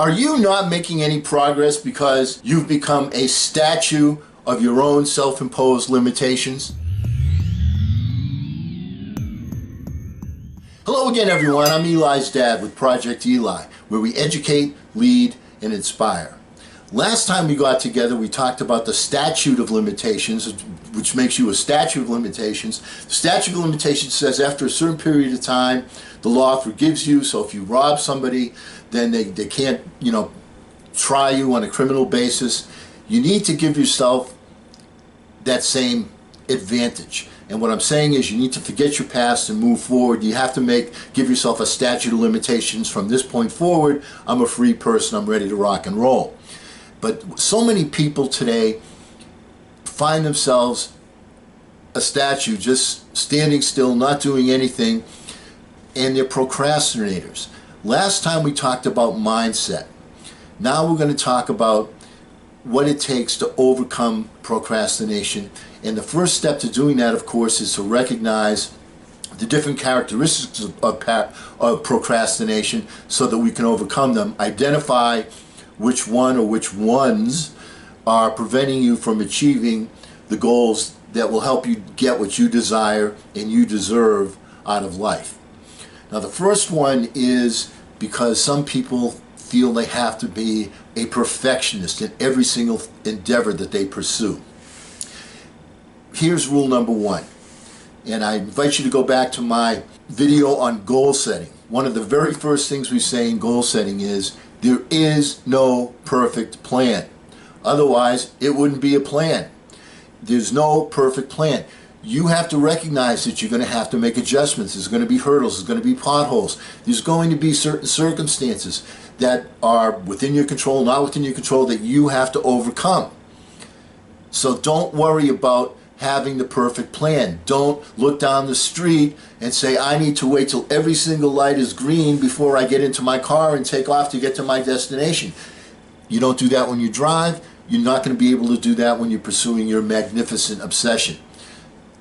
Are you not making any progress because you've become a statue of your own self-imposed limitations? Hello again, everyone. I'm Eli's dad with Project Eli, where we educate, lead, and inspire. Last time we got together, we talked about the statute of limitations, which makes you a statute of limitations. The statute of limitations says after a certain period of time, the law forgives you. So if you rob somebody, then they can't, try you on a criminal basis. You need to give yourself that same advantage. And what I'm saying is you need to forget your past and move forward. You have to give yourself a statute of limitations. From this point forward, I'm a free person. I'm ready to rock and roll. But so many people today find themselves a statue, just standing still, not doing anything, and they're procrastinators. Last time we talked about mindset. Now we're going to talk about what it takes to overcome procrastination. And the first step to doing that, of course, is to recognize the different characteristics of procrastination so that we can overcome them. Identify which one or which ones are preventing you from achieving the goals that will help you get what you desire and you deserve out of life. Now, the first one is because some people feel they have to be a perfectionist in every single endeavor that they pursue. Here's rule number one, and I invite you to go back to my video on goal setting. One of the very first things we say in goal setting is there is no perfect plan. Otherwise, it wouldn't be a plan. There's no perfect plan. You have to recognize that you're going to have to make adjustments. There's going to be hurdles. There's going to be potholes. There's going to be certain circumstances that are within your control, not within your control, that you have to overcome. So don't worry about having the perfect plan. Don't look down the street and say, I need to wait till every single light is green before I get into my car and take off to get to my destination. You don't do that when you drive. You're not going to be able to do that when you're pursuing your magnificent obsession.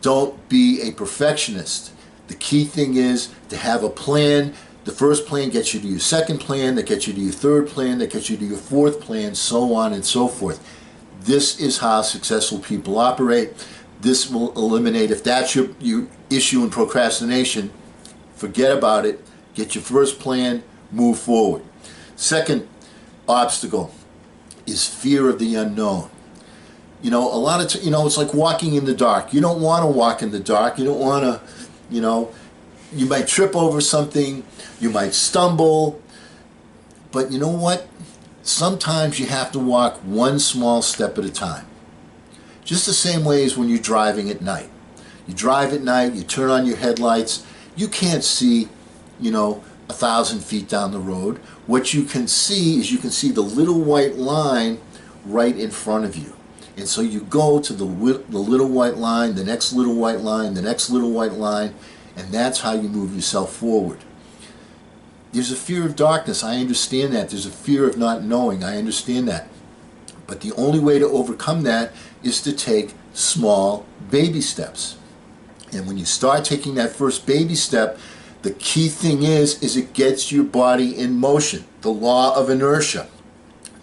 Don't be a perfectionist. The key thing is to have a plan. The first plan gets you to your second plan, that gets you to your third plan, that gets you to your fourth plan, so on and so forth. This is how successful people operate. This will eliminate, if that's your issue in procrastination, forget about it. Get your first plan, move forward. Second obstacle is fear of the unknown. A lot of it's like walking in the dark. You don't want to walk in the dark. You don't want to, you might trip over something, you might stumble, but you know what? Sometimes you have to walk one small step at a time. Just the same way as when you're driving at night. You drive at night, you turn on your headlights, you can't see, 1,000 feet down the road. What you can see is you can see the little white line right in front of you. And so you go to the little white line, the next little white line, the next little white line, and that's how you move yourself forward. There's a fear of darkness. I understand that. There's a fear of not knowing. I understand that. But the only way to overcome that is to take small baby steps. And when you start taking that first baby step, the key thing is it gets your body in motion. The law of inertia.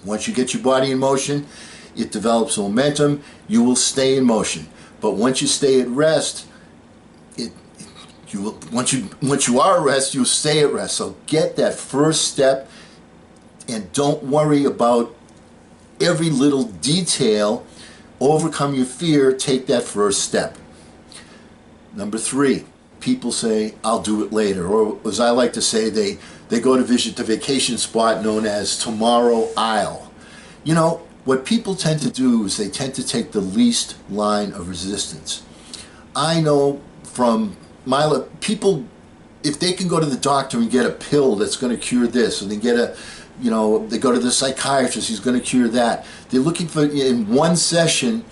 Once you get your body in motion, it develops momentum. You will stay in motion. But once you stay at rest, once you are at rest, you'll stay at rest. So get that first step and don't worry about every little detail. Overcome your fear. Take that first step. Number three, people say, I'll do it later. Or as I like to say, they go to visit the vacation spot known as Tomorrow Isle. What people tend to do is they tend to take the least line of resistance. I know from my people, if they can go to the doctor and get a pill that's going to cure this, or they get they go to the psychiatrist, he's going to cure that. They're looking for, in one session,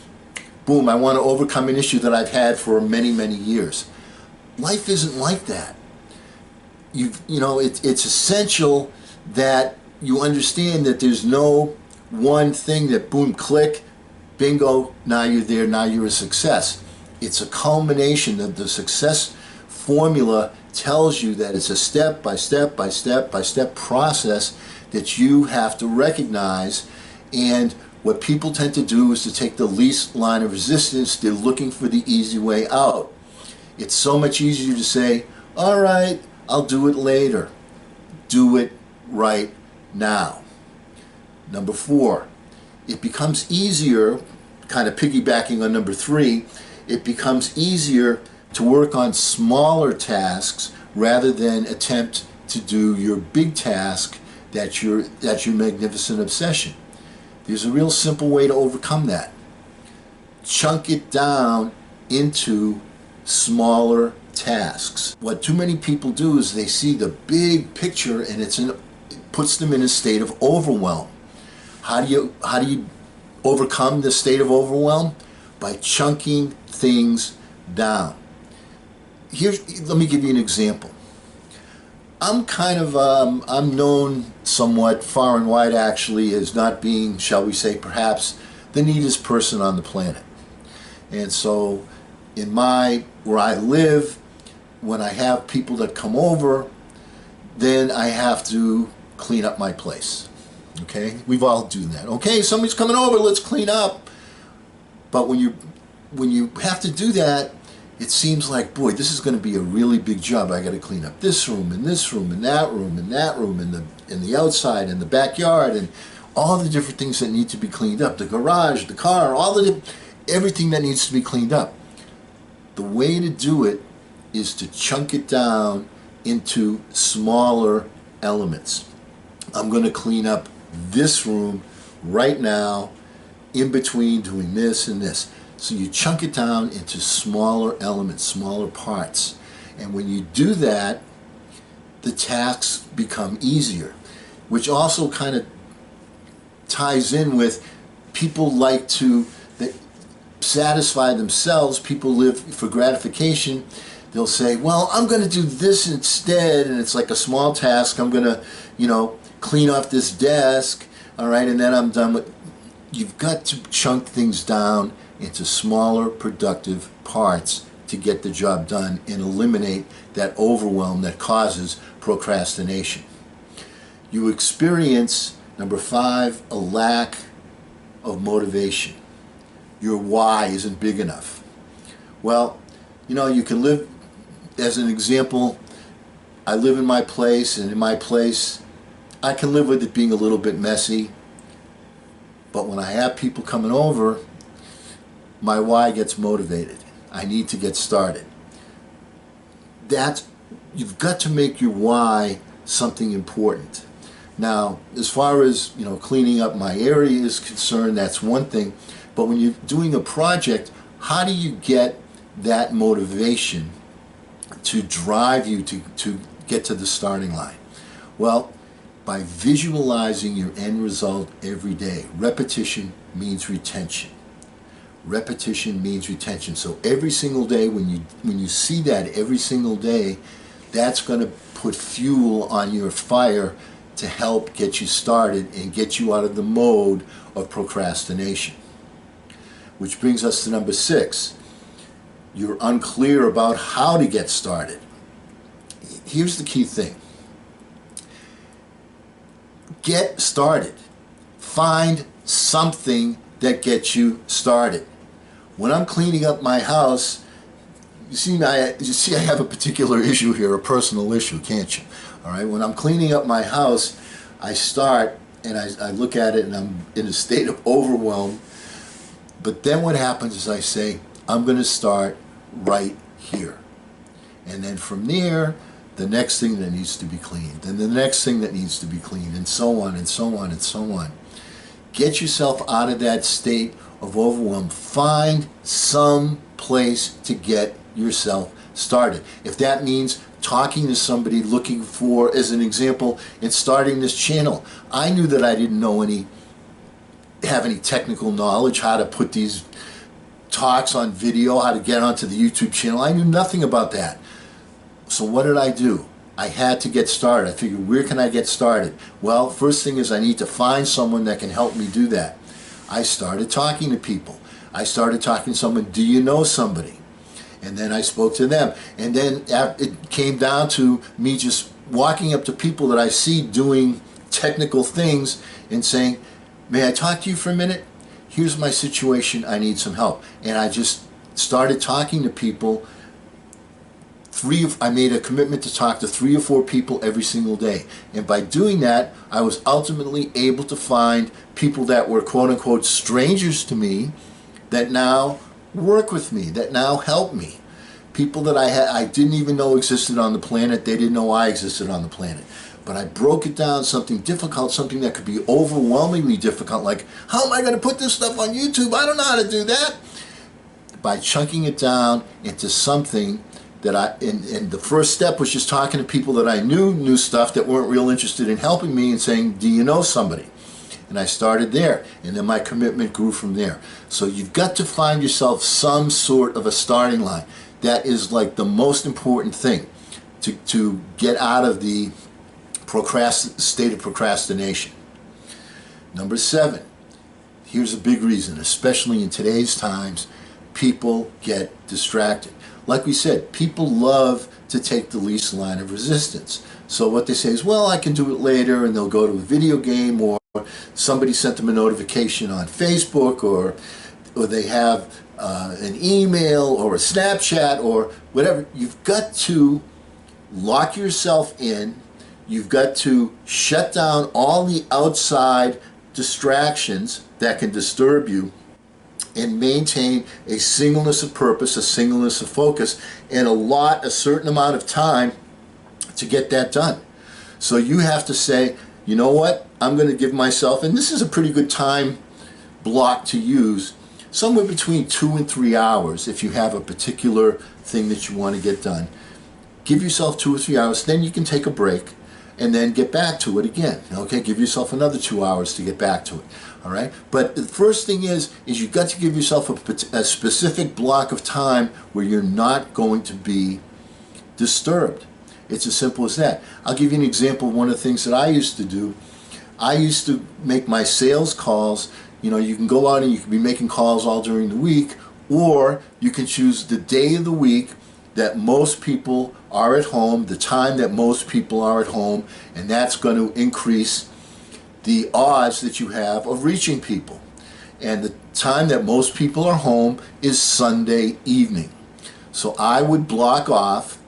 boom, I want to overcome an issue that I've had for many, many years. Life isn't like that. It's essential that you understand that there's no one thing that boom, click, bingo, now you're there, now you're a success. It's a culmination of the success formula tells you that it's a step by step by step by step process that you have to recognize. And what people tend to do is to take the least line of resistance. They're looking for the easy way out. It's so much easier to say, all right, I'll do it later. Do it right now. Number 4, it becomes easier, kind of piggybacking on number 3, it becomes easier to work on smaller tasks rather than attempt to do your big task that's your magnificent obsession. There's a real simple way to overcome that. Chunk it down into smaller tasks. What too many people do is they see the big picture and it puts them in a state of overwhelm. How do you overcome the state of overwhelm? By chunking things down. Let me give you an example. I'm known somewhat far and wide actually as not being, shall we say, perhaps the neatest person on the planet. And so where I live, when I have people that come over, then I have to clean up my place. Okay? We've all done that. Okay, somebody's coming over, let's clean up. But when you have to do that, it seems like, boy, this is going to be a really big job. I got to clean up this room and this room and that room and that room and the outside and the backyard and all the different things that need to be cleaned up. The garage, the car, everything that needs to be cleaned up. The way to do it is to chunk it down into smaller elements. I'm going to clean up this room right now in between doing this and this. So you chunk it down into smaller elements, smaller parts. And when you do that, the tasks become easier, which also kind of ties in with people like to satisfy themselves. People live for gratification. They'll say, well, I'm going to do this instead, and it's like a small task. I'm going to, clean off this desk, all right, and then I'm done with. You've got to chunk things down into smaller, productive parts to get the job done and eliminate that overwhelm that causes procrastination. You experience, number 5, a lack of motivation. Your why isn't big enough. Well, you can live, as an example, I live in my place, and in my place, I can live with it being a little bit messy. But when I have people coming over, my why gets motivated. I need to get started. You've got to make your why something important. Now, as far as cleaning up my area is concerned, that's one thing. But when you're doing a project, how do you get that motivation to drive you to get to the starting line? Well, by visualizing your end result every day. Repetition means retention. Repetition means retention. So every single day, when you see that every single day, that's going to put fuel on your fire to help get you started and get you out of the mode of procrastination. Which brings us to number 6. You're unclear about how to get started. Here's the key thing. Get started. Find something that gets you started. When I'm cleaning up my house, you see I have a particular issue here, a personal issue, can't you? All right, when I'm cleaning up my house, I start and I look at it and I'm in a state of overwhelm. But then what happens is I say, I'm going to start right here. And then from there, the next thing that needs to be cleaned, and the next thing that needs to be cleaned, and so on and so on and so on. Get yourself out of that state of overwhelm. Find some place to get yourself started. If that means talking to somebody, looking for, as an example, in starting this channel, I knew that I didn't have any technical knowledge, how to put these talks on video, how to get onto the YouTube channel. I knew nothing about that. So what did I do? I had to get started. I figured, where can I get started? Well, first thing is I need to find someone that can help me do that. I started talking to people. I started talking to someone, do you know somebody? And then I spoke to them. And then it came down to me just walking up to people that I see doing technical things and saying, may I talk to you for a minute? Here's my situation, I need some help. And I just started talking to people. I made a commitment to talk to 3 or 4 people every single day. And by doing that, I was ultimately able to find people that were quote unquote strangers to me that now work with me, that now help me. People that I didn't even know existed on the planet, they didn't know I existed on the planet. But I broke it down, something difficult, something that could be overwhelmingly difficult, like, how am I going to put this stuff on YouTube? I don't know how to do that. By chunking it down into something that and the first step was just talking to people that I knew stuff that weren't real interested in helping me and saying, do you know somebody? And I started there, and then my commitment grew from there. So you've got to find yourself some sort of a starting line. That is like the most important thing to get out of the state of procrastination. Number 7, here's a big reason, especially in today's times, people get distracted. Like we said, people love to take the least line of resistance. So what they say is, well, I can do it later, and they'll go to a video game, or somebody sent them a notification on Facebook, or they have an email or a Snapchat or whatever. You've got to lock yourself in. You've got to shut down all the outside distractions that can disturb you, and maintain a singleness of purpose, a singleness of focus, and a certain amount of time to get that done. So you have to say, you know what, I'm going to give myself, and this is a pretty good time block to use, somewhere between 2 and 3 hours if you have a particular thing that you want to get done. Give yourself 2 or 3 hours, then you can take a break and then get back to it again. Okay, give yourself another 2 hours to get back to it. All right, but the first thing is you've got to give yourself a specific block of time where you're not going to be disturbed. It's as simple as that. I'll give you an example of one of the things that I used to do. I used to make my sales calls. You know, you can go out and you can be making calls all during the week, or you can choose the day of the week that most people are at home, the time that most people are at home, and that's going to increase the odds that you have of reaching people. And the time that most people are home is Sunday evening. So I would block off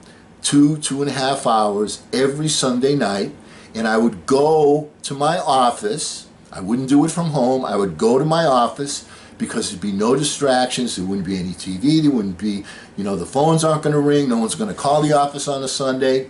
2.5 hours every Sunday night, and I would go to my office. I wouldn't do it from home. I would go to my office, because there'd be no distractions. There wouldn't be any TV. There wouldn't be, the phones aren't going to ring. No one's going to call the office on a Sunday.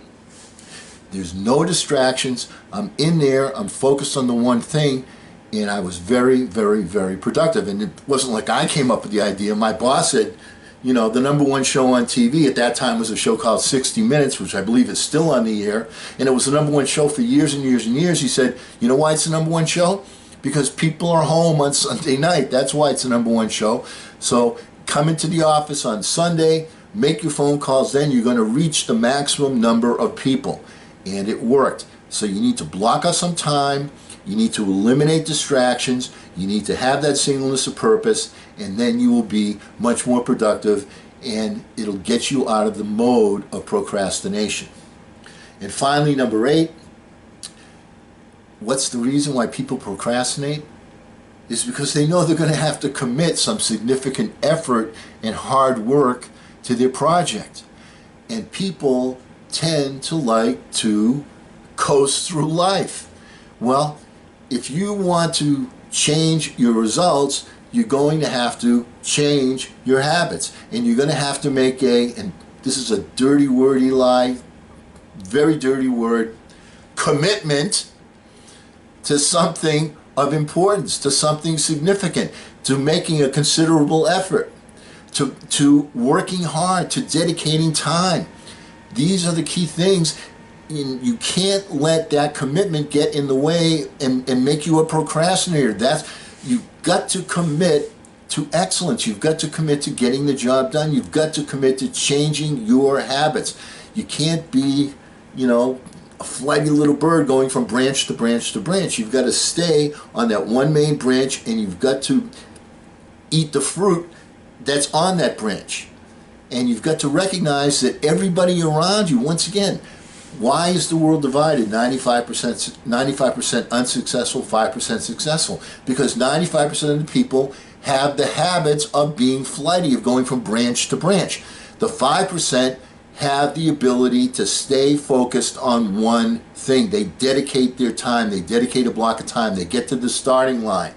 There's no distractions. I'm in there. I'm focused on the one thing, and I was very, very, very productive. And it wasn't like I came up with the idea. My boss said, the #1 show on TV at that time was a show called 60 Minutes, which I believe is still on the air. And it was the #1 show for years and years and years. He said, you know why it's the #1 show? Because people are home on Sunday night. That's why it's the #1 show. So come into the office on Sunday, make your phone calls, then you're going to reach the maximum number of people. And it worked. So you need to block out some time. You need to eliminate distractions. You need to have that singleness of purpose, and then you will be much more productive, and it'll get you out of the mode of procrastination. And finally, number 8, what's the reason why people procrastinate? Is because they know they're going to have to commit some significant effort and hard work to their project. And people tend to like to coast through life. Well, if you want to change your results, you're going to have to change your habits. And you're going to have to make and this is a dirty word, Eli, very dirty word, commitment to something of importance, to something significant, to making a considerable effort, to working hard, to dedicating time. These are the key things. You can't let that commitment get in the way and make you a procrastinator. You've got to commit to excellence. You've got to commit to getting the job done. You've got to commit to changing your habits. You can't be, a flighty little bird going from branch to branch to branch. You've got to stay on that one main branch, and you've got to eat the fruit that's on that branch. And you've got to recognize that everybody around you, once again, Why is the world divided? 95% unsuccessful, 5% successful. Because 95% of the people have the habits of being flighty, of going from branch to branch. The 5% have the ability to stay focused on one thing. They dedicate their time. They dedicate a block of time. They get to the starting line.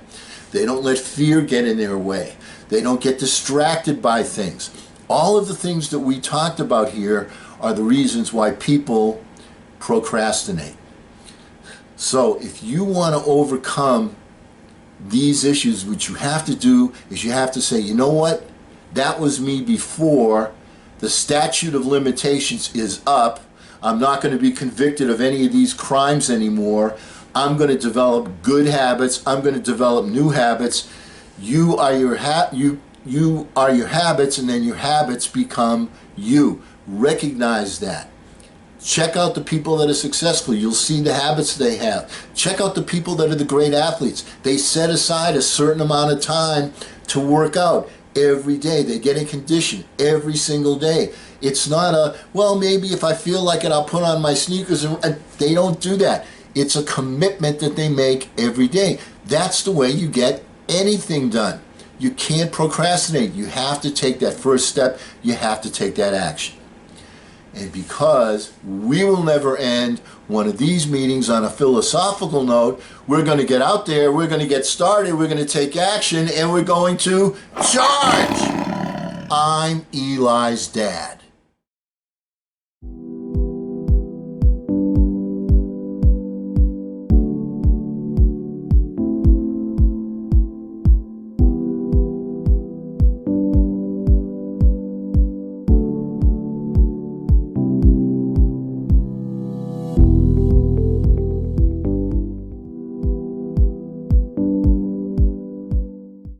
They don't let fear get in their way. They don't get distracted by things. All of the things that we talked about here are the reasons why people procrastinate. So if you want to overcome these issues, what you have to do is you have to say, you know what? That was me before. The statute of limitations is up. I'm not going to be convicted of any of these crimes anymore. I'm going to develop good habits. I'm going to develop new habits. You are your habits, and then your habits become you. Recognize that. Check out the people that are successful. You'll see the habits they have. Check out the people that are the great athletes. They set aside a certain amount of time to work out every day. They get in condition every single day. It's not a, well, maybe if I feel like it, I'll put on my sneakers. They don't do that. It's a commitment that they make every day. That's the way you get anything done. You can't procrastinate. You have to take that first step. You have to take that action. And because we will never end one of these meetings on a philosophical note, we're going to get out there, we're going to get started, we're going to take action, and we're going to charge! I'm Eli's dad.